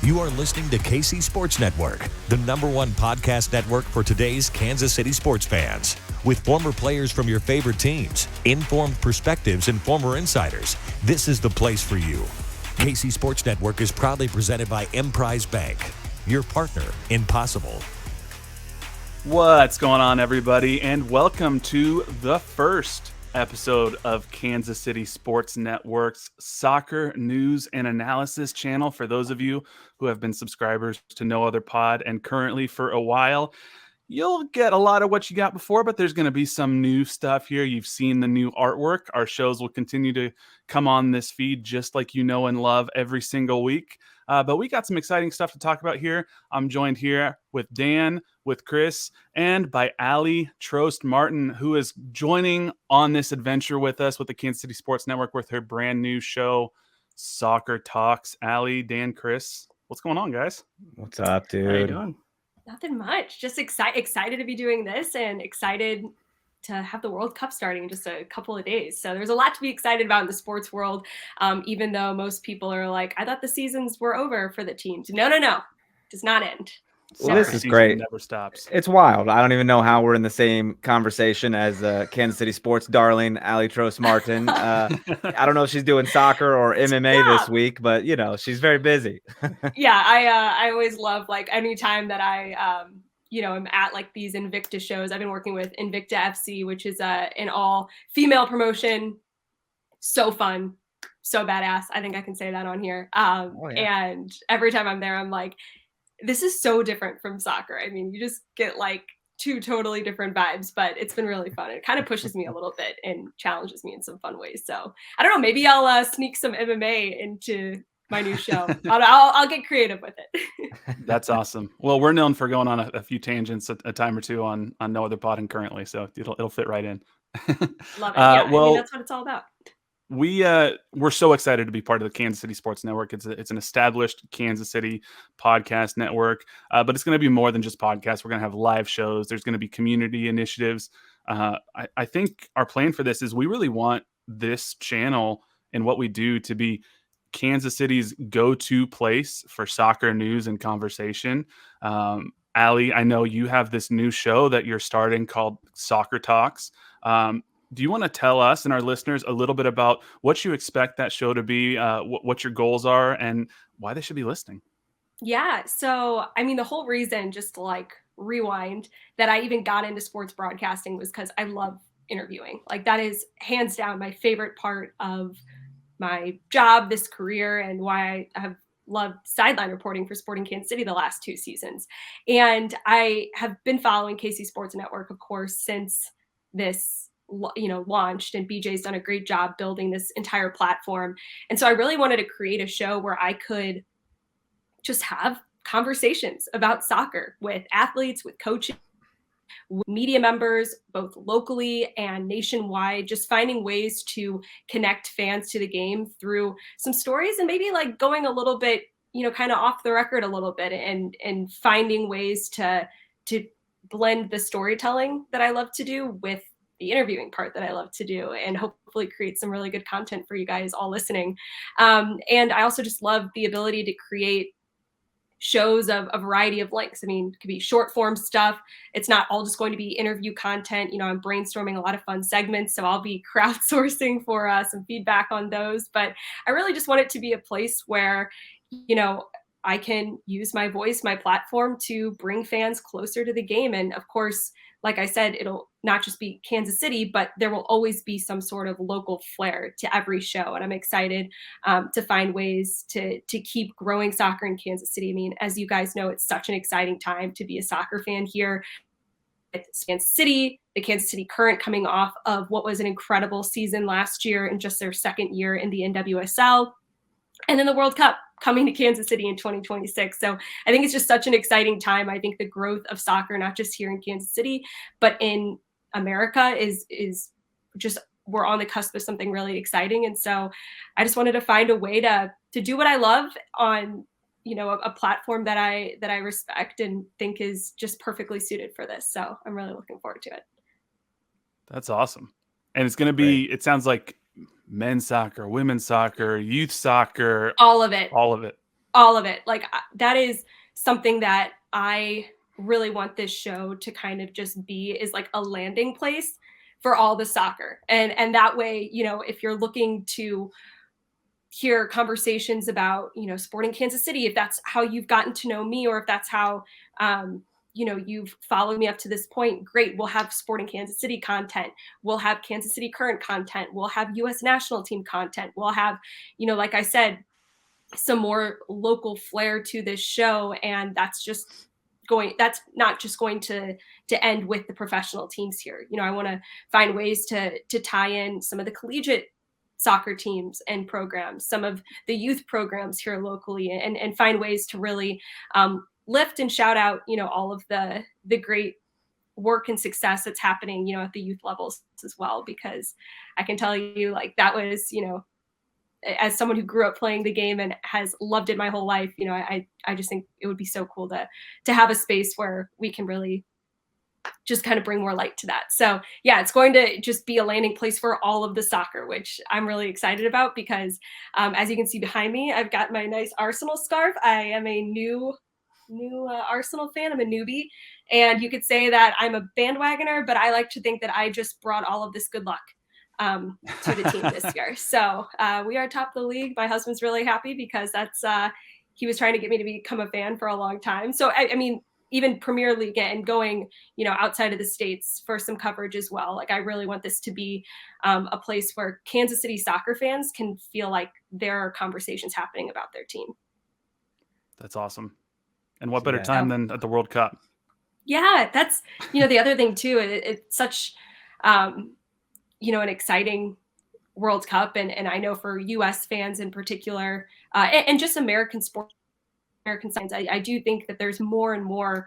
You are listening to KC Sports Network, the #1 podcast network for today's Kansas City sports fans. With former players from your favorite teams, informed perspectives, and former insiders, this is the place for you. KC Sports Network is proudly presented by Emprise Bank, your partner in possible. What's going on, everybody, and welcome to the first episode of Kansas City Sports Network's soccer news and analysis channel. For those of you who have been subscribers to No Other Pod and currently for a while, you'll get a lot of what you got before, but there's going to be some new stuff here. You've seen the new artwork. Our shows will continue to come on this feed just like you know and love every single week. But we got some exciting stuff to talk about here. I'm joined here with Dan, with Chris, and by Aly Trost Martin, who is joining on this adventure with us with the Kansas City Sports Network with her brand new show, Soccer Talks. Aly, Dan, Chris, what's going on, guys? What's up, dude? How you doing? Nothing much. Just excited to be doing this and excited to have the World Cup starting in just a couple of days. So there's a lot to be excited about in the sports world, even though most people are like, I thought the seasons were over for the teams. No. Does not end. Well, this is great. Never stops. It's wild. I don't even know how we're in the same conversation as Kansas City sports darling, Aly Trost Martin. I don't know if she's doing soccer or MMA this week, but, you know, she's very busy. Yeah, I always love, like, anytime that I I'm at like these Invicta shows. I've been working with Invicta FC, which is an all-female promotion. So fun, so badass. I think I can say that on here. And every time I'm there, I'm like, this is so different from soccer. I mean, you just get like two totally different vibes, but it's been really fun. It kind of pushes me a little bit and challenges me in some fun ways. So I don't know, maybe I'll sneak some MMA into my new show. I'll get creative with it. That's awesome. Well, we're known for going on a few tangents a time or two on No Other Pod and currently, so it'll fit right in. Love it. Yeah, well, I mean, that's what it's all about. We're so excited to be part of the Kansas City Sports Network. It's an established Kansas City podcast network, but it's going to be more than just podcasts. We're going to have live shows. There's going to be community initiatives. I think our plan for this is we really want this channel and what we do to be Kansas City's go-to place for soccer news and conversation. Aly, I know you have this new show that you're starting called Soccer Talks. Do you want to tell us and our listeners a little bit about what you expect that show to be, what your goals are, and why they should be listening? Yeah. So, I mean, the whole reason, just to like rewind, that I even got into sports broadcasting was because I love interviewing. Like, that is hands down my favorite part of my job, this career, and why I have loved sideline reporting for Sporting Kansas City the last 2 seasons. And I have been following KC Sports Network, of course, since this launched, and BJ's done a great job building this entire platform. And so I really wanted to create a show where I could just have conversations about soccer with athletes, with coaches, with media members, both locally and nationwide, just finding ways to connect fans to the game through some stories and maybe like going a little bit, kind of off the record a little bit and finding ways to blend the storytelling that I love to do with the interviewing part that I love to do, and hopefully create some really good content for you guys all listening. And I also just love the ability to create shows of a variety of lengths. I mean, it could be short form stuff. It's not all just going to be interview content. I'm brainstorming a lot of fun segments, so I'll be crowdsourcing for some feedback on those. But I really just want it to be a place where, I can use my voice, my platform to bring fans closer to the game. And of course, like I said, it'll not just be Kansas City, but there will always be some sort of local flair to every show. And I'm excited to find ways to keep growing soccer in Kansas City. I mean, as you guys know, it's such an exciting time to be a soccer fan here. It's Kansas City, the Kansas City Current coming off of what was an incredible season last year and just their second year in the NWSL. And then the World Cup coming to Kansas City in 2026. So I think it's just such an exciting time. I think the growth of soccer, not just here in Kansas City, but in America is just, we're on the cusp of something really exciting. And so I just wanted to find a way to do what I love on, a platform that I respect and think is just perfectly suited for this. So I'm really looking forward to it. That's awesome. And it's going to be, it sounds like men's soccer, women's soccer, youth soccer. All of it. All of it. Like that is something that I really want this show to kind of just be, is like a landing place for all the soccer. And that way, you know, if you're looking to hear conversations about, you know, Sporting Kansas City, if that's how you've gotten to know me, or if that's how you know, you've followed me up to this point, great. We'll have Sporting Kansas City content. We'll have Kansas City Current content. We'll have US national team content. We'll have, you know, like I said, some more local flair to this show. And that's not just going to end with the professional teams here. You know, I want to find ways to tie in some of the collegiate soccer teams and programs, some of the youth programs here locally, and find ways to really lift and shout out, you know, all of the great work and success that's happening, you know, at the youth levels as well. Because I can tell you, like, that was, you know, as someone who grew up playing the game and has loved it my whole life, you know, I just think it would be so cool to have a space where we can really just kind of bring more light to that. So yeah, it's going to just be a landing place for all of the soccer, which I'm really excited about because as you can see behind me, I've got my nice Arsenal scarf. I am a new Arsenal fan. I'm a newbie, and you could say that I'm a bandwagoner, but I like to think that I just brought all of this good luck to the team this year. So we are top of the league. My husband's really happy because that's he was trying to get me to become a fan for a long time. So I mean, even Premier League and going, you know, outside of the States for some coverage as well. Like, I really want this to be a place where Kansas City soccer fans can feel like there are conversations happening about their team. That's awesome. And what better time than at the World Cup? Yeah, that's, you know, the other thing too. It's such, you know, an exciting World Cup. And I know for US fans in particular, and just American sports, American science, I do think that there's more and more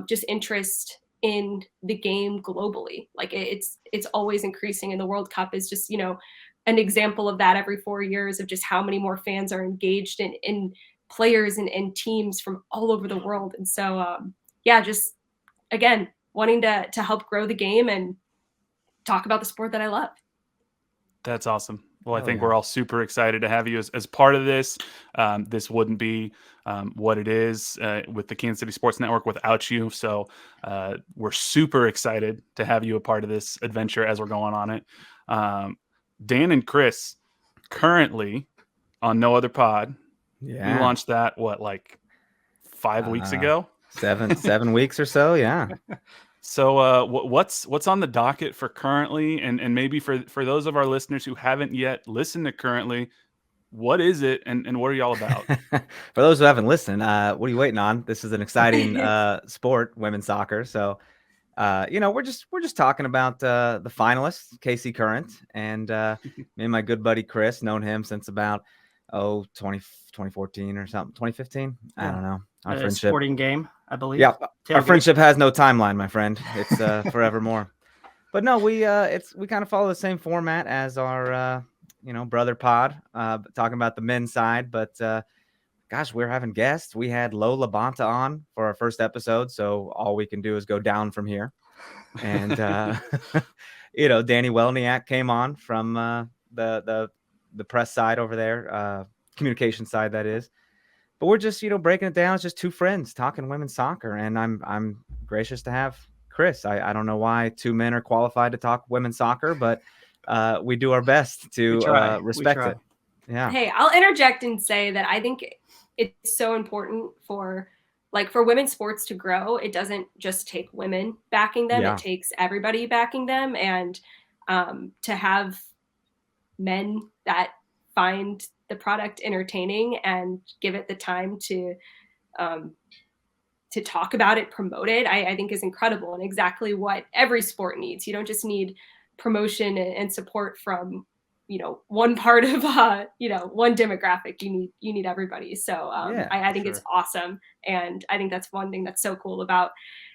just interest in the game globally. Like it's always increasing, and the World Cup is just, you know, an example of that every 4 years, of just how many more fans are engaged in players and teams from all over the world. And so yeah, just again, wanting to help grow the game and talk about the sport that I love. That's awesome. Well, I think we're all super excited to have you as part of this. This wouldn't be what it is with the Kansas City Sports Network without you. So we're super excited to have you a part of this adventure as we're going on it. Dan and Chris, currently on No Other Pod. Yeah. We launched that, like 5 weeks ago? 7 weeks or so, yeah. So what's on the docket for currently, and maybe for those of our listeners who haven't yet listened to currently, what is it and what are y'all about? For those who haven't listened, what are you waiting on? This is an exciting sport, women's soccer. So you know, we're just talking about the finalists, KC Current, and me and my good buddy Chris, known him since about 2014 or something, 2015. I don't know. Our friendship, sporting game, I believe. Yeah, our friendship has no timeline, my friend. It's forevermore. But no, we kind of follow the same format as our you know, brother pod, talking about the men's side. But gosh, we're having guests. We had Lola Bonta on for our first episode, so all we can do is go down from here. And you know, Danny Welniak came on from the press side over there, communication side, that is. But we're just, you know, breaking it down. It's just two friends talking women's soccer, and I'm gracious to have Chris. I don't know why two men are qualified to talk women's soccer, but we do our best to respect it. Yeah. Hey, I'll interject and say that I think it's so important for women's sports to grow. It doesn't just take women backing them. It takes everybody backing them, and to have men that find the product entertaining and give it the time to talk about it, promote it, I think is incredible, and exactly what every sport needs. You don't just need promotion and support from, you know, one part of you know, one demographic. You need everybody. So I think it's awesome, and I think that's one thing that's so cool about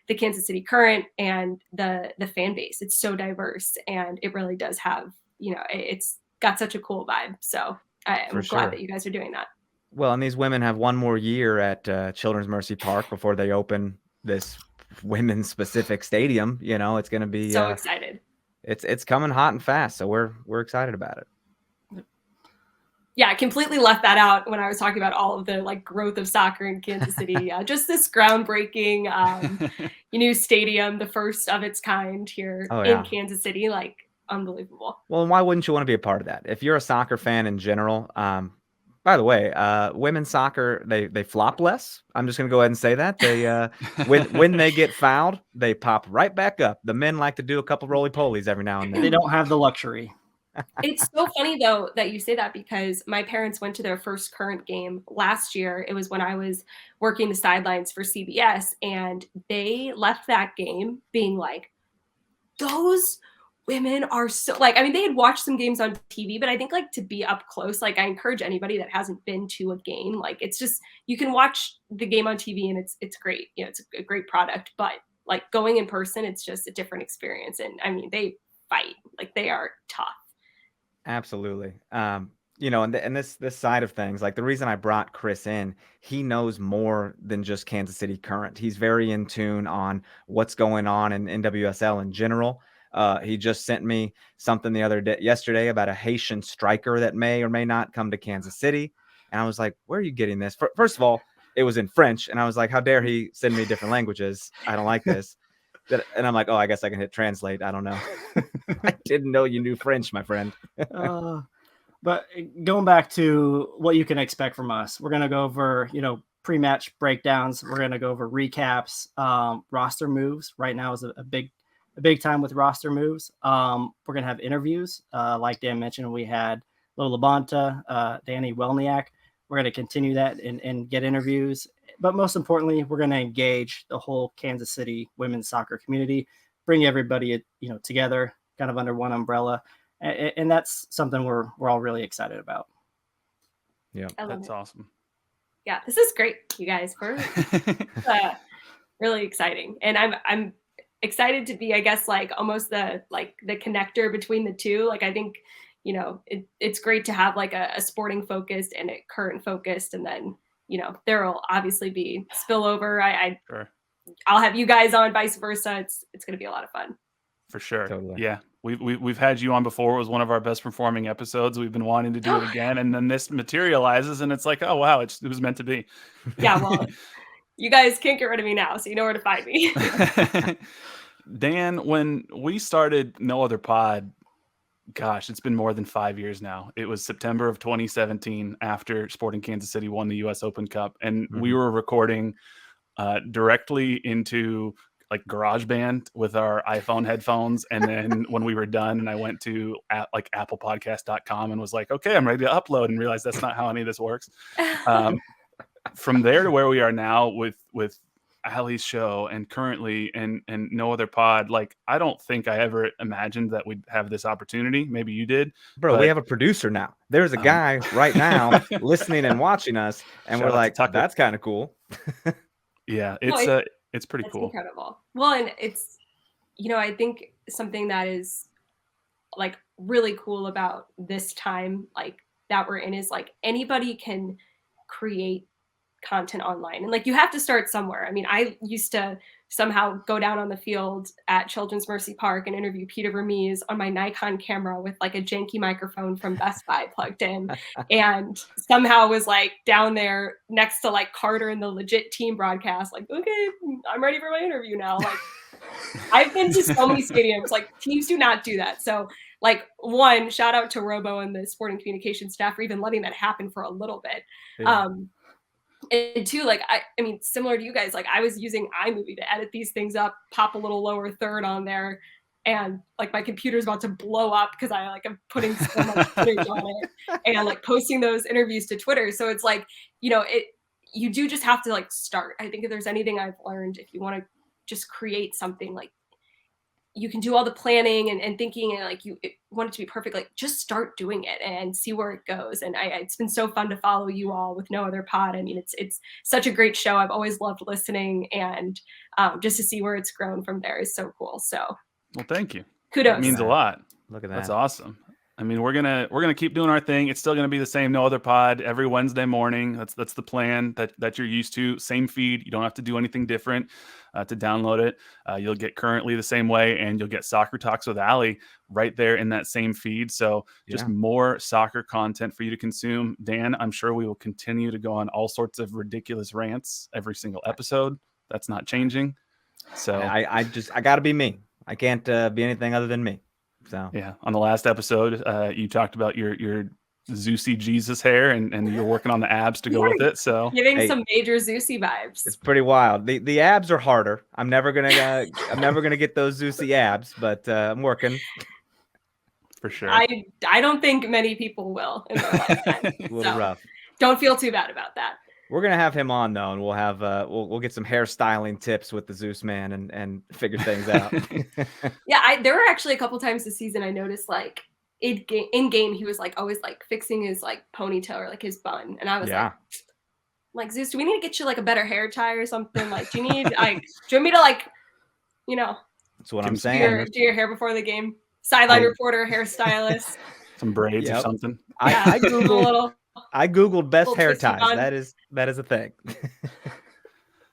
the Kansas City Current and the fan base. It's so diverse, and it really does have, you know, it's got such a cool vibe. So I'm glad that you guys are doing that. Well, and these women have one more year at Children's Mercy Park before they open this women's specific stadium. You know, it's going to be so excited. It's coming hot and fast, so we're excited about it. Yeah, I completely left that out when I was talking about all of the like growth of soccer in Kansas City. Just this groundbreaking new stadium, the first of its kind here Oh, in yeah. Kansas City, like unbelievable. Well, and why wouldn't you want to be a part of that? If you're a soccer fan in general, by the way, women's soccer, they flop less. I'm just gonna go ahead and say that. They when they get fouled, they pop right back up. The men like to do a couple roly-polies every now and They then. don't have the luxury. It's so funny though that you say that because my parents went to their first current game last year. It was when I was working the sidelines for CBS, and they left that game being like, those women are so like, I mean, they had watched some games on TV, but I think like to be up close, like I encourage anybody that hasn't been to a game, like it's just, you can watch the game on TV and it's great. You know, it's a great product, but like going in person, it's just a different experience. And I mean, they fight, like they are tough. Absolutely. And this side of things, like the reason I brought Chris in, he knows more than just Kansas City Current. He's very in tune on what's going on in NWSL in general. He just sent me something yesterday about a Haitian striker that may or may not come to Kansas City. And I was like, where are you getting this? First of all, it was in French. And I was like, how dare he send me different languages? I don't like this. And I'm like, oh, I guess I can hit translate. I don't know. I didn't know you knew French, my friend. But going back to what you can expect from us, we're going to go over, pre-match breakdowns. We're going to go over recaps, roster moves. Right now is a big time with roster moves. We're going to have interviews. Like Dan mentioned, we had Lola Bonta, Danny Welniak. We're going to continue that and get interviews. But most importantly, we're going to engage the whole Kansas City women's soccer community, bring everybody, together kind of under one umbrella. And that's something we're all really excited about. Yeah, that's awesome. Yeah, this is great, you guys. We're really exciting, and I'm excited to be, I guess, like almost the connector between the two. Like I think, it's great to have like a sporting focused and a current focused, and then there will obviously be spillover. Sure. I'll have you guys on, vice versa. It's going to be a lot of fun. For sure. Totally. Yeah. We've had you on before. It was one of our best performing episodes. We've been wanting to do it again. And then this materializes and it's like, oh, wow, it was meant to be. Yeah. Well, you guys can't get rid of me now. So you know where to find me. Dan, when we started No Other Pod, gosh, it's been more than 5 years now. It was September of 2017 after Sporting Kansas City won the U.S. Open Cup. And we were recording directly into like GarageBand with our iPhone headphones. And then when we were done and I went to applepodcast.com and was like, okay, I'm ready to upload, and realized that's not how any of this works. From there to where we are now with Aly's show and currently and No Other Pod, like I don't think I ever imagined that we'd have this opportunity. Maybe you did. Bro, we have a producer now. There's a guy right now listening and watching us, and we're like, that's kind of cool. Yeah, it's pretty cool. Incredible. Well, and it's, I think something that is like really cool about this time, like that we're in, is like anybody can create content online, and like you have to start somewhere. I mean, I used to somehow go down on the field at Children's Mercy Park and interview Peter Vermees on my Nikon camera with like a janky microphone from Best Buy plugged in, and somehow was like down there next to like Carter and the legit team broadcast, like, okay, I'm ready for my interview now. Like I've been to so many stadiums, like teams do not do that. So like, one, shout out to Robo and the sporting communication staff for even letting that happen for a little bit. Yeah. And two, like, I mean, similar to you guys, like I was using iMovie to edit these things up, pop a little lower third on there, and like my computer's about to blow up because I'm putting so much footage on it and like posting those interviews to Twitter. So it's like, you do just have to like start. I think if there's anything I've learned, if you want to just create something, like you can do all the planning and thinking, and like you want it to be perfect, like just start doing it and see where it goes. And it's been so fun to follow you all with No Other Pod. I mean, it's such a great show. I've always loved listening, and just to see where it's grown from there is so cool. So well, thank you. Kudos. It means a lot. Look at that. That's awesome. I mean, we're gonna keep doing our thing. It's still gonna be the same. No other pod every Wednesday morning. That's the plan that you're used to. Same feed. You don't have to do anything different to download it. You'll get Currently the same way, and you'll get Soccer Talks with Aly right there in that same feed. So just more soccer content for you to consume. Dan, I'm sure we will continue to go on all sorts of ridiculous rants every single episode. That's not changing. So I got to be me. I can't be anything other than me. So yeah, on the last episode, you talked about your Zeusy Jesus hair, and you're working on the abs to go with it. So giving some major Zeusy vibes. It's pretty wild. The abs are harder. I'm never gonna get those Zeusy abs, but I'm working for sure. I don't think many people will in their lifetime. A little rough. Don't feel too bad about that. We're gonna have him on though, and we'll have we'll get some hairstyling tips with the Zeus man and figure things out. Yeah, there were actually a couple times this season I noticed like in game he was like always like fixing his like ponytail or like his bun, and I was like Zeus, do we need to get you like a better hair tie or something? Like, do you want me to like, That's what I'm saying. Do your hair before the game? Sideline reporter, hairstylist, some braids or something. I googled best hair ties. That is a thing.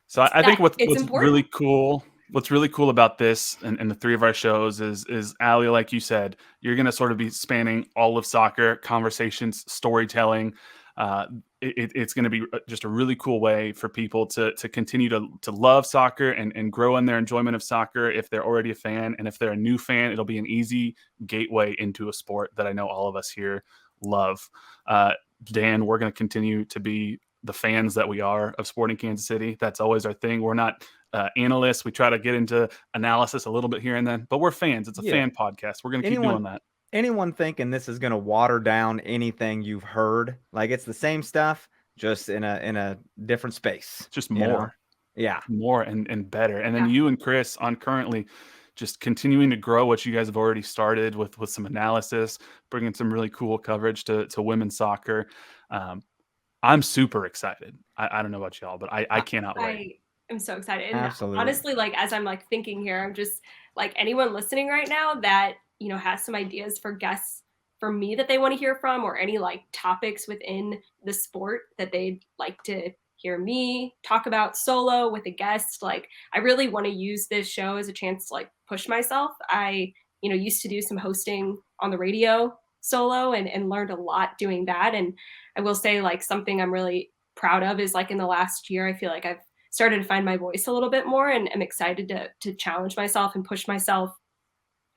So I think what's really cool. What's really cool about this and the three of our shows is Aly, like you said, you're going to sort of be spanning all of soccer, conversations, storytelling. It's going to be just a really cool way for people to continue to love soccer and grow in their enjoyment of soccer if they're already a fan. And if they're a new fan, it'll be an easy gateway into a sport that I know all of us here love. Dan, we're going to continue to be the fans that we are of Sporting Kansas City. That's always our thing. We're not analysts. We try to get into analysis a little bit here and then, but we're fans. It's a fan podcast. We're going to keep doing that. Anyone thinking this is going to water down anything you've heard? Like, it's the same stuff, just in a different space. Just more. Yeah. More and better. And then you and Chris on Currently just continuing to grow what you guys have already started with some analysis, bringing some really cool coverage to women's soccer. I'm super excited. I don't know about y'all, but I cannot wait. I'm so excited. And Absolutely. honestly, like, as I'm like thinking here, I'm just like, anyone listening right now that, has some ideas for guests for me that they want to hear from, or any like topics within the sport that they'd like to hear me talk about solo with a guest. Like, I really want to use this show as a chance to like push myself. I, used to do some hosting on the radio solo and learned a lot doing that. And I will say, like, something I'm really proud of is, like, in the last year, I feel like I've started to find my voice a little bit more, and I'm excited to challenge myself and push myself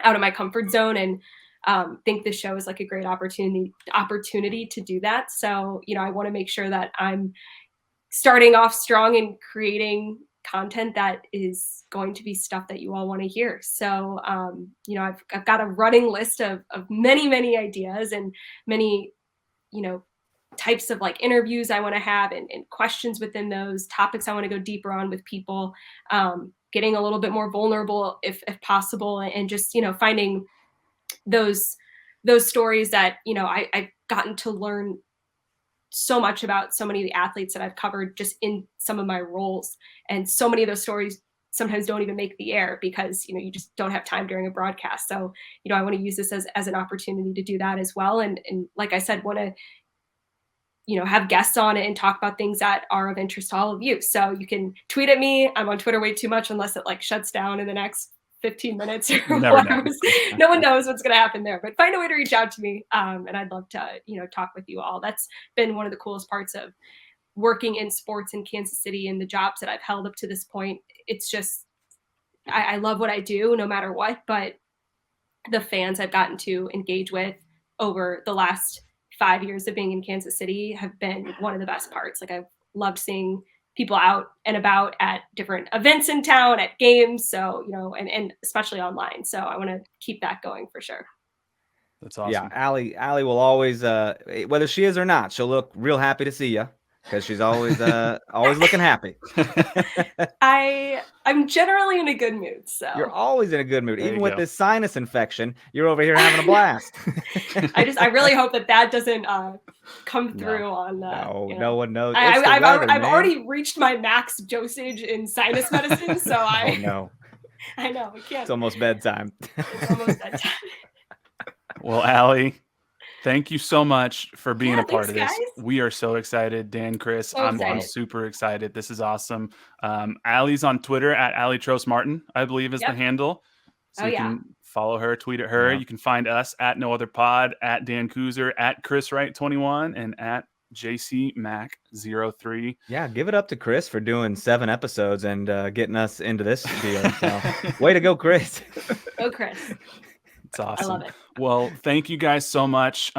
out of my comfort zone, and think this show is like a great opportunity to do that. So, I want to make sure that I'm starting off strong and creating content that is going to be stuff that you all want to hear. So, I've got a running list of many ideas and many, types of like interviews I want to have and questions within those topics I want to go deeper on with people, getting a little bit more vulnerable if possible, and just, finding those stories that, I've gotten to learn so much about so many of the athletes that I've covered just in some of my roles. And so many of those stories sometimes don't even make the air because, you just don't have time during a broadcast. So, I want to use this as an opportunity to do that as well. And like I said, want to, have guests on it and talk about things that are of interest to all of you. So you can tweet at me. I'm on Twitter way too much unless it like shuts down in the next 15 minutes or whatever. No one knows what's going to happen there, but find a way to reach out to me. And I'd love to, talk with you all. That's been one of the coolest parts of working in sports in Kansas City and the jobs that I've held up to this point. It's just, I love what I do no matter what, but the fans I've gotten to engage with over the last 5 years of being in Kansas City have been one of the best parts. Like, I've loved seeing people out and about at different events in town, at games. So, and especially online. So I want to keep that going for sure. That's awesome. Yeah. Aly will always, whether she is or not, she'll look real happy to see you, because she's always looking happy. I'm generally in a good mood. So you're always in a good mood. Even with this sinus infection, you're over here having a blast. I really hope that doesn't come through on no one knows. I've already reached my max dosage in sinus medicine, so I know I can't. It's almost bedtime. It's almost bedtime. Well, Aly, Thank you so much for being a part thanks, of this. guys. We are so excited. Dan, Chris, So I'm excited. super excited. This is awesome. Aly's on Twitter at Aly Trost Martin, I believe is the Yep. handle. So Oh, you yeah. can follow her, tweet at her. Yeah. You can find us at No Other Pod, at Dan Kooser, at Chris Wright 21, and at JC Mack 03. Yeah, give it up to Chris for doing 7 episodes and getting us into this deal. So, way to go, Chris. Go, Chris. It's awesome. I love it. Well, thank you guys so much.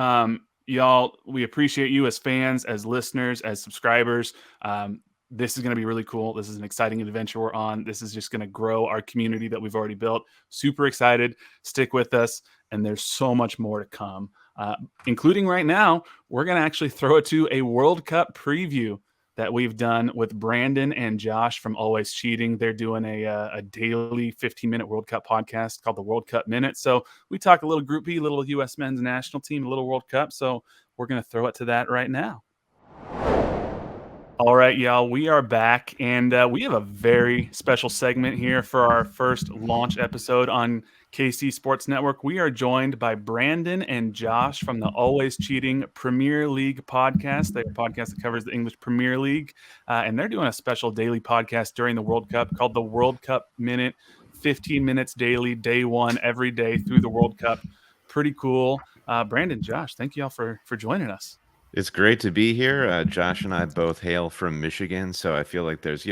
Y'all, we appreciate you as fans, as listeners, as subscribers. This is going to be really cool. This is an exciting adventure we're on. This is just going to grow our community that we've already built. Super excited. Stick with us. And there's so much more to come, including right now, we're going to actually throw it to a World Cup preview that we've done with Brandon and Josh from Always Cheating. They're doing a daily 15-minute World Cup podcast called the World Cup Minute. So we talk a little Group B, little U.S. men's national team, a little World Cup. So we're going to throw it to that right now. All right, y'all, we are back, and we have a very special segment here for our first launch episode on KC Sports Network. We are joined by Brandon and Josh from the Always Cheating Premier League podcast. They're a podcast that covers the English Premier League, and they're doing a special daily podcast during the World Cup called the World Cup Minute, 15 minutes daily, day one, every day through the World Cup. Pretty cool. Brandon, Josh, thank you all for joining us. It's great to be here. Josh and I both hail from Michigan, so I feel like there's,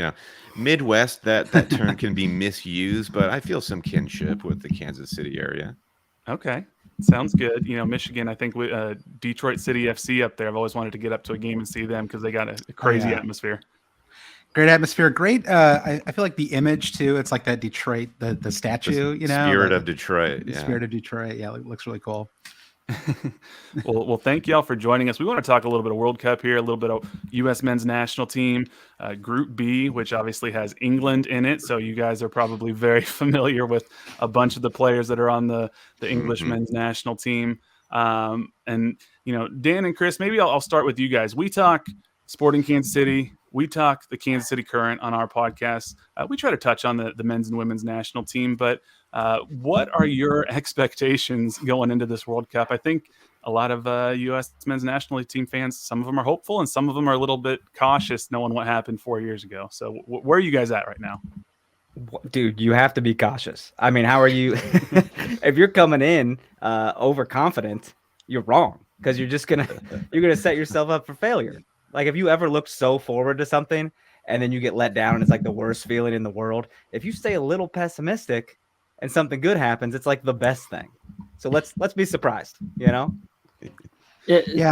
Midwest, that term can be misused, but I feel some kinship with the Kansas City area. Okay. Sounds good. Michigan, I think Detroit City FC up there. I've always wanted to get up to a game and see them because they got a crazy atmosphere. Great atmosphere. Great. I feel like the image too. It's like that Detroit, the statue, Spirit of Detroit. The Spirit of Detroit. Yeah. It looks really cool. Well, thank you all for joining us. We want to talk a little bit of World Cup here, a little bit of U.S. men's national team, Group B, which obviously has England in it. So you guys are probably very familiar with a bunch of the players that are on the English men's national team. And, Dan and Chris, maybe I'll start with you guys. We talk Sporting Kansas City. We talk the Kansas City Current on our podcast. We try to touch on the men's and women's national team, but what are your expectations going into this World Cup? I think a lot of U.S. men's national team fans, some of them are hopeful and some of them are a little bit cautious knowing what happened 4 years ago. So where are you guys at right now? Dude, you have to be cautious. I mean, how are you? If you're coming in overconfident, you're wrong because you're gonna set yourself up for failure. Like if you ever look so forward to something and then you get let down, and it's like the worst feeling in the world. If you stay a little pessimistic and something good happens, it's like the best thing. So let's be surprised, Yeah.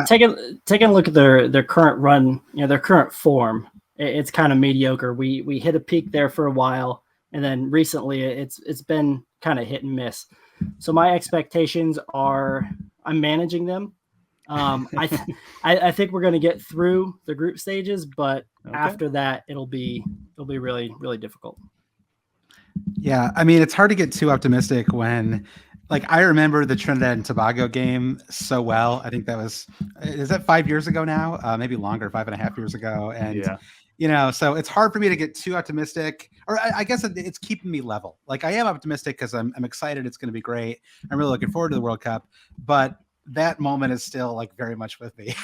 Taking a look at their current run, their current form, it's kind of mediocre. We hit a peak there for a while, and then recently it's been kind of hit and miss. So my expectations are I'm managing them. I think we're going to get through the group stages, but after that, it'll be really, really difficult. Yeah. I mean, it's hard to get too optimistic when, I remember the Trinidad and Tobago game so well. I think is that 5 years ago now? Maybe longer, 5.5 years ago. And, so it's hard for me to get too optimistic, or I guess it's keeping me level. I am optimistic because I'm excited. It's going to be great. I'm really looking forward to the World Cup, but that moment is still very much with me,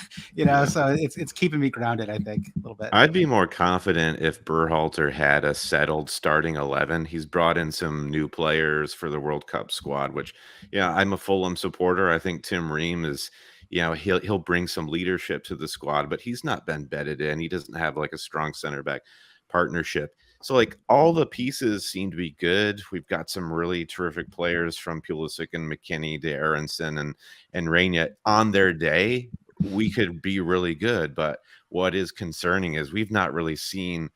so it's keeping me grounded, I think, a little bit. I'd be more confident if Berhalter had a settled starting 11. He's brought in some new players for the World Cup squad, which, I'm a Fulham supporter. I think Tim Ream is, he'll bring some leadership to the squad, but he's not been bedded in. He doesn't have a strong center back partnership. So all the pieces seem to be good. We've got some really terrific players from Pulisic and McKinney to Aronson and Reina. On their day, we could be really good. But what is concerning is we've not really seen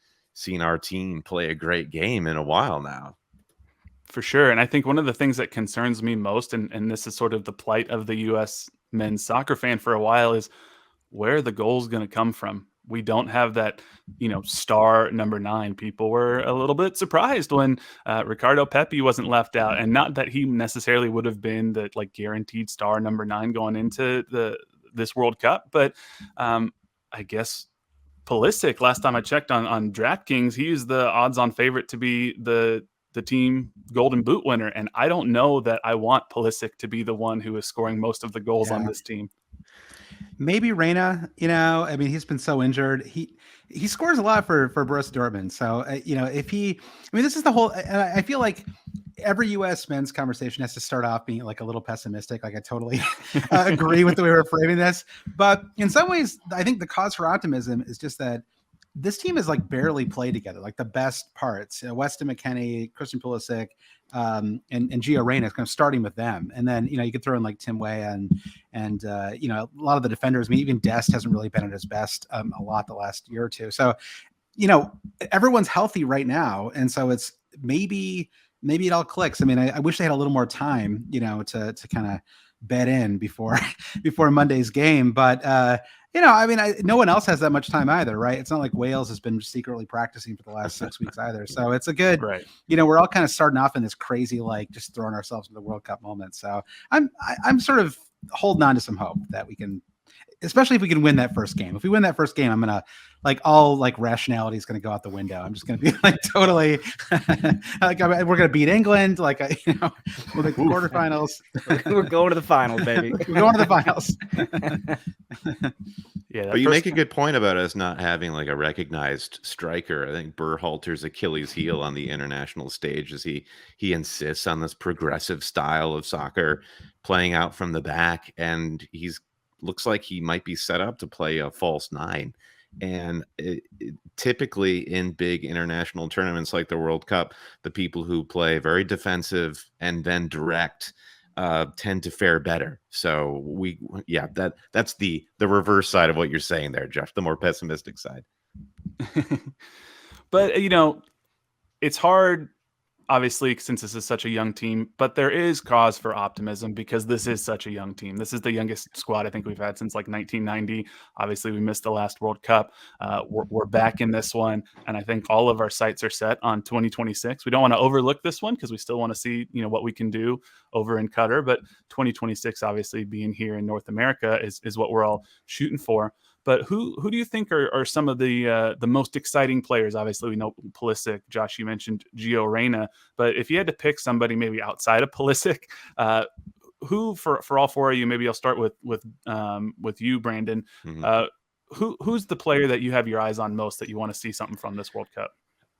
our team play a great game in a while now. For sure. And I think one of the things that concerns me most, and this is sort of the plight of the U.S. men's soccer fan for a while, is where are the goals going to come from? We don't have that, star number 9. People were a little bit surprised when Ricardo Pepi wasn't left out, and not that he necessarily would have been the guaranteed star number 9 going into this World Cup. But I guess Pulisic, last time I checked on DraftKings, he is the odds-on favorite to be the team Golden Boot winner, and I don't know that I want Pulisic to be the one who is scoring most of the goals on this team. maybe Reyna. I mean, he's been so injured. He scores a lot for Borussia Dortmund. So this is the whole. And I feel like every U.S. men's conversation has to start off being like a little pessimistic. Like I totally agree with the way we're framing this, but in some ways, I think the cause for optimism is just that this team is like barely played together. Like the best parts, Weston McKennie, Christian Pulisic, and Gio Reyna, kind of starting with them, and then you could throw in like Tim Weah and a lot of the defenders. I mean, even Dest hasn't really been at his best a lot the last year or two. So everyone's healthy right now, and so it's maybe it all clicks. I mean, I wish they had a little more time, to kind of bed in before Monday's game, but no one else has that much time either, right? It's not like Wales has been secretly practicing for the last 6 weeks either. So it's a good, right. We're all kind of starting off in this crazy, like just throwing ourselves into the World Cup moment. So I'm sort of holding on to some hope that we can, especially if we can win that first game. If we win that first game, I'm going to all rationality is going to go out the window. I'm just going to be totally we're going to beat England. We'll make the quarterfinals. We're going to the finals, baby. We're going to the finals. Yeah, but you make a good point about us not having a recognized striker. I think Berhalter's Achilles heel on the international stage is he insists on this progressive style of soccer, playing out from the back, and looks like he might be set up to play a false nine. And typically in big international tournaments like the World Cup, the people who play very defensive and then direct tend to fare better. So that's the reverse side of what you're saying there, Josh, the more pessimistic side. But it's hard, obviously, since this is such a young team, but there is cause for optimism because this is such a young team. This is the youngest squad I think we've had since 1990. Obviously, we missed the last World Cup. We're back in this one, and I think all of our sights are set on 2026. We don't want to overlook this one because we still want to see what we can do over in Qatar, but 2026, obviously, being here in North America is what we're all shooting for. But who do you think are some of the most exciting players? Obviously, we know Pulisic. Josh, you mentioned Gio Reyna. But if you had to pick somebody maybe outside of Pulisic, who for all four of you, maybe I'll start with you, Brandon. Mm-hmm. Who's the player that you have your eyes on most that you want to see something from this World Cup?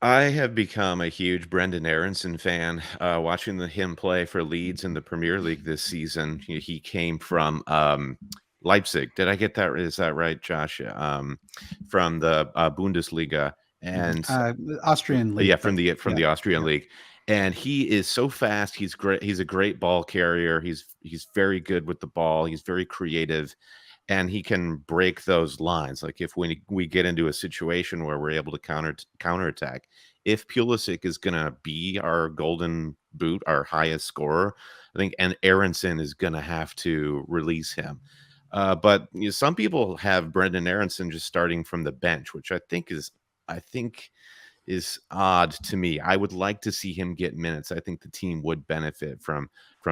I have become a huge Brendan Aronson fan. Watching him play for Leeds in the Premier League this season, he came from Leipzig. Did I get that? Is that right, Josh? From the Bundesliga and Austrian league. Yeah, from the Austrian league. And he is so fast. He's great. He's a great ball carrier. He's very good with the ball. He's very creative, and he can break those lines. Like if we get into a situation where we're able to counterattack, if Pulisic is going to be our golden boot, our highest scorer, I think, and Aronson is going to have to release him. But some people have Brendan Aronson just starting from the bench, which I think is odd to me. I would like to see him get minutes. I think the team would benefit from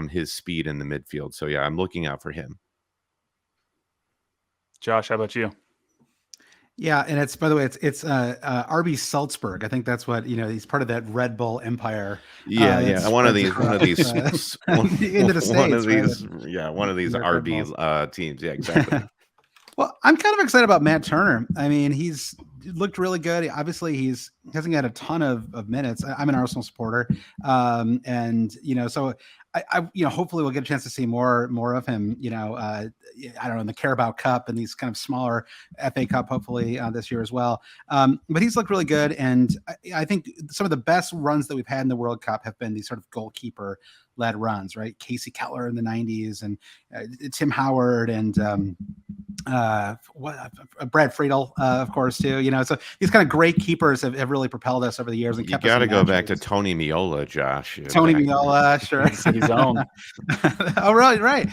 his speed in the midfield. So yeah, I'm looking out for him. Josh, how about you? Yeah, and it's, by the way, it's RB Salzburg. I think that's what he's part of that Red Bull empire. One of these into the States, one of these RB teams. Yeah, exactly. Well, I'm kind of excited about Matt Turner. I mean, he's looked really good. Obviously, he hasn't had a ton of minutes. I'm an Arsenal supporter, and so I hopefully we'll get a chance to see more of him. I don't know, in the Carabao Cup and these kind of smaller FA Cup, hopefully this year as well. But he's looked really good, and I think some of the best runs that we've had in the World Cup have been these sort of goalkeeper-led runs, right? Casey Keller in the '90s, and Tim Howard, and Brad Friedel, of course, too. So these kind of great keepers have really propelled us over the years. And you got to go back to Tony Miola, Josh. Tony Miola, sure. His own. Oh, right.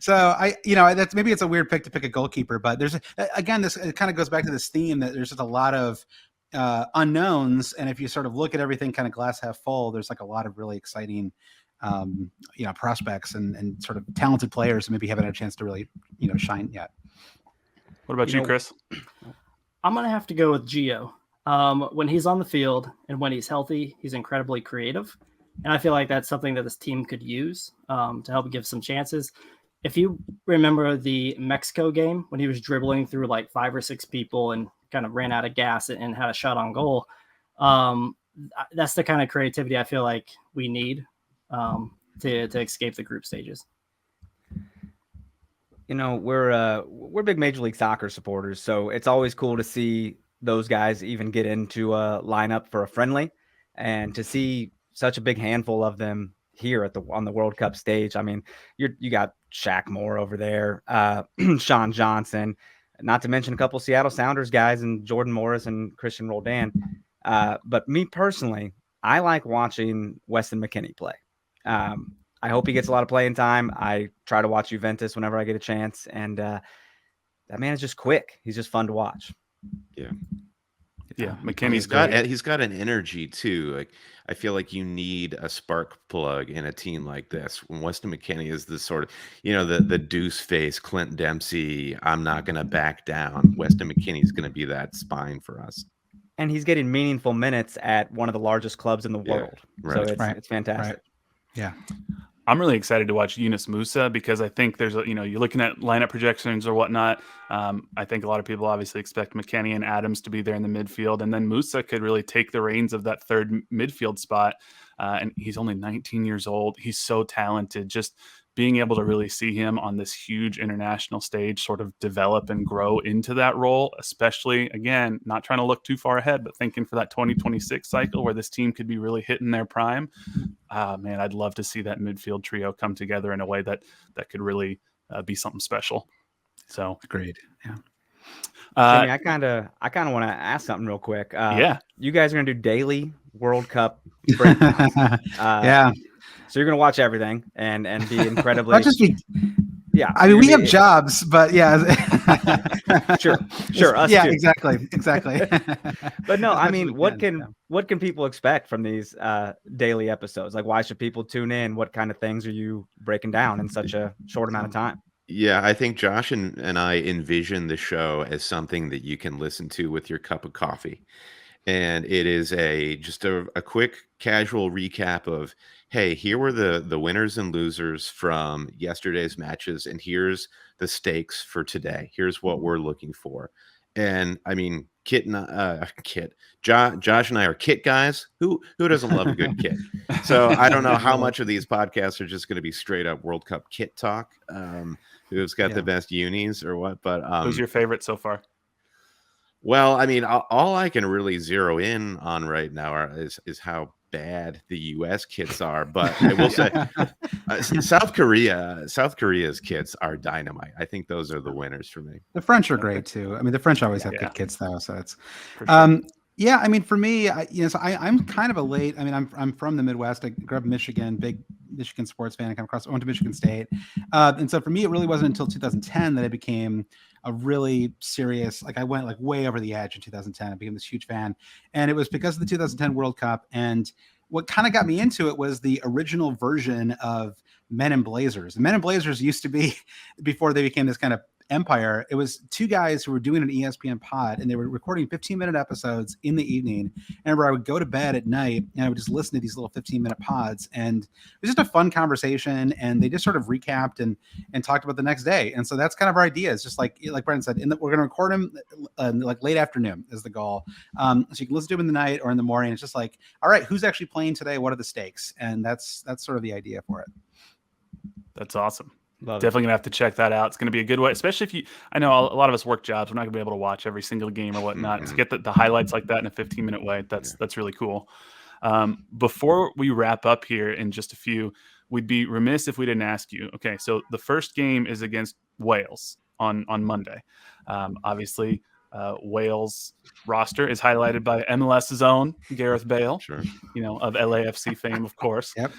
So that's maybe it's a weird pick to pick a goalkeeper, but there's this kind of goes back to this theme that there's just a lot of unknowns, and if you sort of look at everything kind of glass half full, there's like a lot of really exciting prospects and sort of talented players who maybe haven't had a chance to really shine yet. What about you, Chris? I'm gonna have to go with Gio. When he's on the field and when he's healthy, he's incredibly creative, and I feel like that's something that this team could use to help give some chances. if you remember the Mexico game when he was dribbling through like 5 or 6 people and kind of ran out of gas and had a shot on goal, that's the kind of creativity I feel like we need to escape the group stages. We're big Major League Soccer supporters, so it's always cool to see those guys even get into a lineup for a friendly, and to see such a big handful of them here on the World Cup stage. I mean, you got Shaq Moore over there, Sean Johnson, not to mention a couple Seattle Sounders guys and Jordan Morris and Christian Roldan. But me personally, I like watching Weston McKennie play. I hope he gets a lot of playing time. I try to watch Juventus whenever I get a chance, and that man is just quick. He's just fun to watch. Yeah, McKinney's he's got an energy too. Like, I feel like you need a spark plug in a team like this. When Weston McKennie is the sort of, the deuce face, Clint Dempsey, I'm not going to back down. Weston McKennie is going to be that spine for us. And he's getting meaningful minutes at one of the largest clubs in the world. Right. So it's fantastic. Right. Yeah. I'm really excited to watch Yunus Musa, because I think there's you're looking at lineup projections or whatnot. I think a lot of people obviously expect McKennie and Adams to be there in the midfield, and then Musa could really take the reins of that third midfield spot. And he's only 19 years old. He's so talented. Just being able to really see him on this huge international stage sort of develop and grow into that role, especially, again, not trying to look too far ahead, but thinking for that 2026 cycle where this team could be really hitting their prime. Man, I'd love to see that midfield trio come together in a way that could really be something special. So agreed. Yeah. Jimmy, I kind of want to ask something real quick. You guys are going to do daily World Cup breakdowns. Yeah. So you're going to watch everything and be incredibly. Not just be. Yeah. I mean, we have jobs, but yeah. Sure. Us yeah, too. Exactly. But no, I mean, what can people expect from these daily episodes? Like, why should people tune in? What kind of things are you breaking down in such a short amount of time? Yeah, I think Josh and I envision the show as something that you can listen to with your cup of coffee. And it is just a quick casual recap of, hey, here were the winners and losers from yesterday's matches, and here's the stakes for today. Here's what we're looking for. And I mean, Josh and I are kit guys. Who doesn't love a good kit? So I don't know how much of these podcasts are just going to be straight up World Cup kit talk. Who's got the best unis or what? But who's your favorite so far? Well, I mean, all I can really zero in on right now is how bad the U.S. kits are. But I will say, South Korea's kits are dynamite. I think those are the winners for me. The French are great too. I mean, the French always have good kits though. So it's, yeah. I mean, for me, I'm kind of a late. I mean, I'm from the Midwest. I grew up in Michigan, big Michigan sports fan. I went to Michigan State, and so for me, it really wasn't until 2010 that I became a really serious. Like, I went like way over the edge in 2010. I became this huge fan, and it was because of the 2010 World Cup. And what kind of got me into it was the original version of Men in Blazers. The Men in Blazers used to be, before they became this kind of empire, it was two guys who were doing an ESPN pod, and they were recording 15-minute episodes in the evening. And I would go to bed at night and I would just listen to these little 15-minute pods, and it was just a fun conversation. And they just sort of recapped and talked about the next day. And so that's kind of our idea. It's just like Brendan said, we're going to record them like late afternoon is the goal. So you can listen to them in the night or in the morning. It's just like, all right, who's actually playing today? What are the stakes? And that's sort of the idea for it. That's awesome. Love Definitely gonna have to check that out. It's gonna be a good way, especially I know a lot of us work jobs. We're not gonna be able to watch every single game or whatnot. To get the highlights like that in a 15-minute way, that's really cool. Before we wrap up here in just a few, we'd be remiss if we didn't ask you. Okay, so the first game is against Wales on Monday. Obviously, Wales roster is highlighted by MLS's own Gareth Bale, Sure. Of LAFC fame, of course. Yep.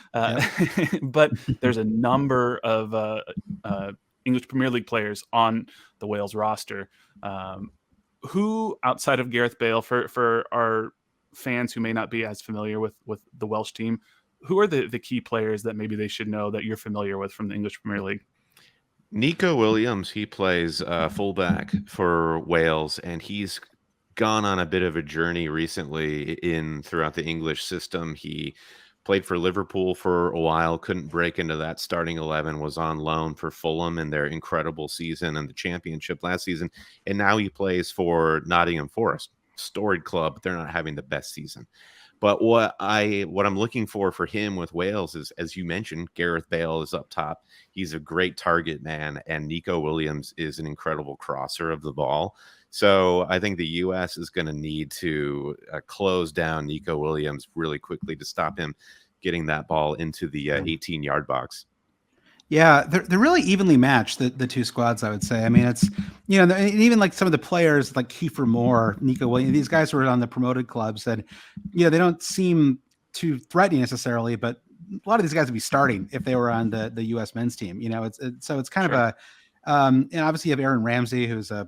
But there's a number of English Premier League players on the Wales roster. Who, outside of Gareth Bale, for our fans who may not be as familiar with the Welsh team, who are the key players that maybe they should know that you're familiar with from the English Premier League? Nico Williams, he plays fullback for Wales, and he's gone on a bit of a journey recently throughout the English system. He played for Liverpool for a while, couldn't break into that starting 11, was on loan for Fulham in their incredible season and the championship last season. And now he plays for Nottingham Forest, storied club, but they're not having the best season. But what I'm looking for him with Wales is, as you mentioned, Gareth Bale is up top. He's a great target man, and Nico Williams is an incredible crosser of the ball. So I think the U.S. is going to need to close down Nico Williams really quickly to stop him getting that ball into the 18-yard box. Yeah, they're really evenly matched, the two squads, I would say. I mean, it's, and even like some of the players like Kiefer Moore, Nico Williams, these guys who are on the promoted clubs that, they don't seem too threatening necessarily, but a lot of these guys would be starting if they were on the U.S. men's team. So it's kind of and obviously you have Aaron Ramsey, who's a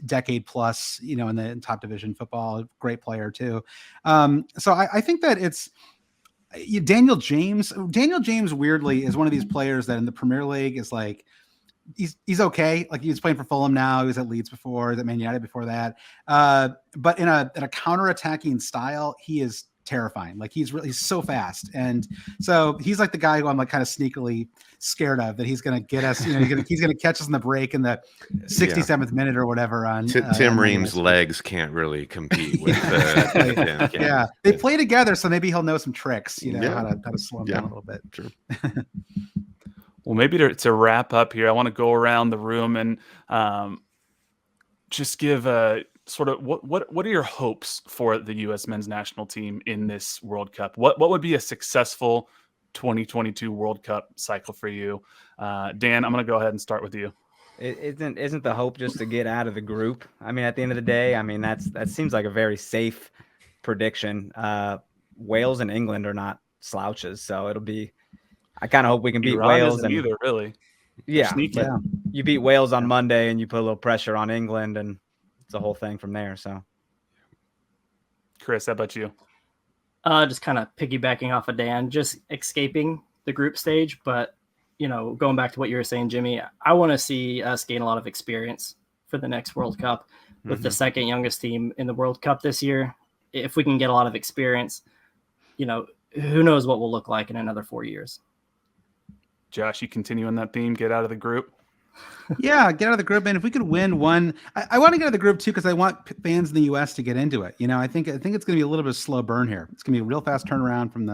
decade plus, in the top division football, great player too. So I think that it's, Daniel James weirdly is one of these players that in the Premier League is like, he's okay. Like he's playing for Fulham now. He was at Leeds before, at Man United before that. But in a counter-attacking style, he is terrifying. Like he's so fast. And so he's like the guy who I'm like kind of sneakily scared of, that he's going to get us, he's going to catch us in the break in the 67th minute or whatever on Tim Ream's legs can't really compete with him. Yeah. They play together. So maybe he'll know some tricks, how to slow him down a little bit. True. Well, maybe to wrap up here, I want to go around the room and just give a sort of what are your hopes for the U.S. men's national team in this World Cup? What would be a successful 2022 World Cup cycle for you? Dan, I'm going to go ahead and start with you. Isn't the hope just to get out of the group? I mean, at the end of the day, I mean, that seems like a very safe prediction. Wales and England are not slouches, so I kind of hope we can beat Wales. And either, really. Yeah, you beat Wales on Monday and you put a little pressure on England, and it's a whole thing from there. So, Chris, how about you? Just kind of piggybacking off of Dan, just escaping the group stage. But, going back to what you were saying, Jimmy, I want to see us gain a lot of experience for the next World Cup with the second youngest team in the World Cup this year. If we can get a lot of experience, who knows what we'll look like in another 4 years. Josh, you continue on that theme, get out of the group. Yeah, get out of the group. And if we could win one, I want to get out of the group too, because I want fans in the U.S. to get into it. I think it's going to be a little bit of a slow burn here. It's going to be a real fast turnaround from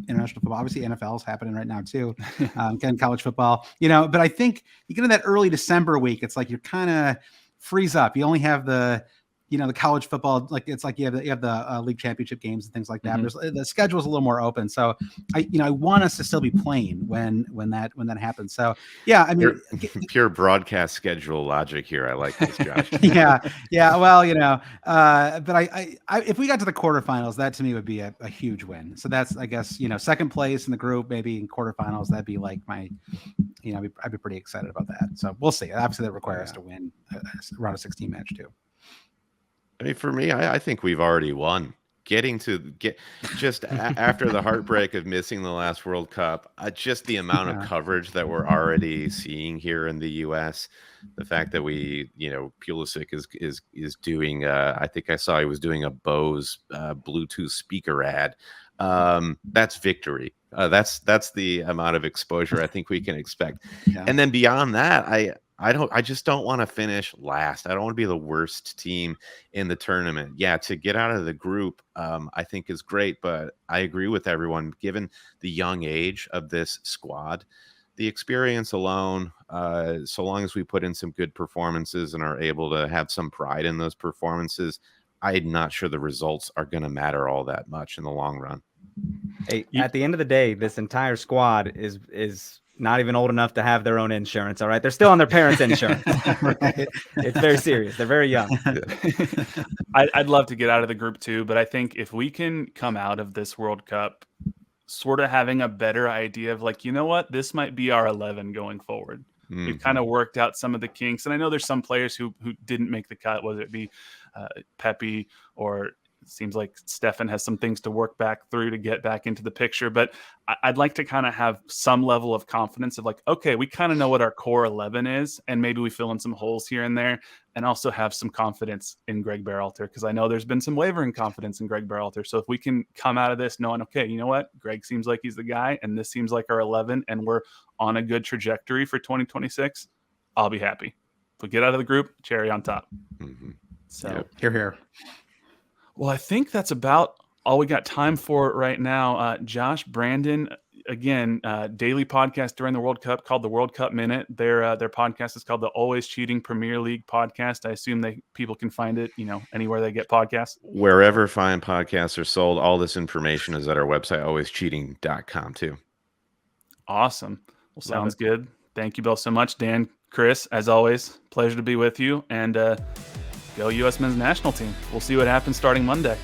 international football. Obviously, NFL is happening right now too. Again, college football. But I think you get in that early December week, it's like you're kind of freeze up. You only have the college football, like it's like you have the league championship games and things like that. The schedule's a little more open, so I want us to still be playing when that happens. So yeah, I mean, pure broadcast schedule logic here. I like this, Josh. yeah. Well, but I if we got to the quarterfinals, that to me would be a huge win. So that's, I guess, second place in the group, maybe in quarterfinals. That'd be like my, I'd be pretty excited about that. So we'll see. Obviously, that requires us to win a round of 16 match too. I mean, for me, I think we've already won. After the heartbreak of missing the last World Cup, just the amount of coverage that we're already seeing here in the U.S., the fact that Pulisic is doing, I think I saw he was doing a Bose Bluetooth speaker ad. That's victory. That's the amount of exposure I think we can expect. Yeah. And then beyond that, I just don't want to finish last. I don't want to be the worst team in the tournament. Yeah, to get out of the group, I think is great, but I agree with everyone. Given the young age of this squad, the experience alone, so long as we put in some good performances and are able to have some pride in those performances, I'm not sure the results are going to matter all that much in the long run. Hey, at the end of the day, this entire squad is not even old enough to have their own insurance. All right. They're still on their parents' insurance. Right? It's very serious. They're very young. I'd love to get out of the group too, but I think if we can come out of this World Cup sort of having a better idea of like, this might be our 11 going forward. Mm-hmm. We've kind of worked out some of the kinks. And I know there's some players who didn't make the cut, whether it be Pepe or it seems like Stefan has some things to work back through to get back into the picture. But I'd like to kind of have some level of confidence of like, okay, we kind of know what our core 11 is, and maybe we fill in some holes here and there. and also have some confidence in Greg Berhalter, because I know there's been some wavering confidence in Greg Berhalter. So if we can come out of this knowing, okay, you know what, Greg seems like he's the guy, and this seems like our 11, and we're on a good trajectory for 2026, I'll be happy. If we get out of the group, cherry on top. Mm-hmm. So Yep. Hear, hear. Well, I think that's about all we got time for right now. Josh, Brandon, again, daily podcast during the World Cup called the World Cup Minute. Their podcast is called the Always Cheating Premier League Podcast. I assume people can find it, anywhere they get podcasts. Wherever fine podcasts are sold, all this information is at our website, alwayscheating.com too. Awesome. Well, sounds good. Thank you both so much. Dan, Chris, as always, pleasure to be with you. And go U.S. men's national team. We'll see what happens starting Monday.